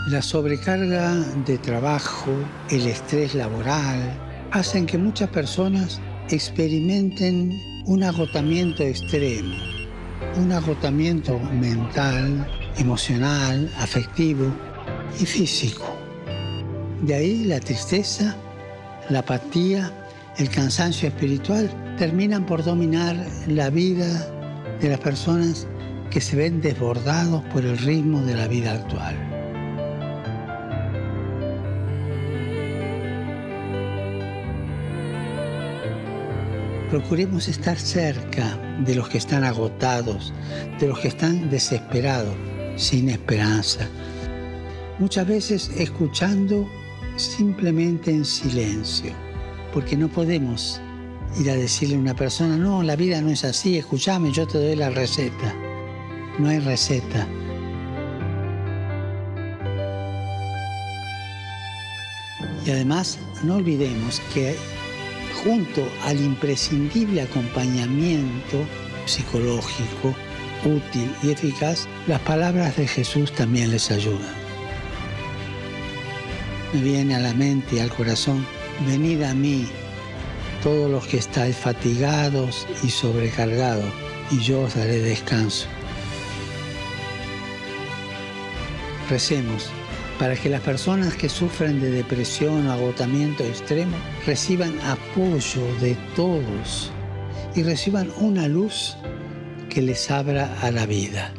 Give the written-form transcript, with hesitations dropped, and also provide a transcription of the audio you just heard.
La sobrecarga de trabajo, el estrés laboral, hacen que muchas personas experimenten un agotamiento extremo, un agotamiento mental, emocional, afectivo y físico. De ahí la tristeza, la apatía, el cansancio espiritual terminan por dominar la vida de las personas que se ven desbordados por el ritmo de la vida actual. Procuremos estar cerca de los que están agotados, de los que están desesperados, sin esperanza. Muchas veces escuchando simplemente en silencio, porque no podemos ir a decirle a una persona, no, la vida no es así, escúchame, yo te doy la receta. No hay receta. Y además, no olvidemos que junto al imprescindible acompañamiento psicológico, útil y eficaz, las palabras de Jesús también les ayudan. Me viene a la mente y al corazón, venid a mí, todos los que estáis fatigados y sobrecargados, y yo os daré descanso. Recemos para que las personas que sufren de depresión o agotamiento extremo reciban apoyo de todos y reciban una luz que les abra a la vida.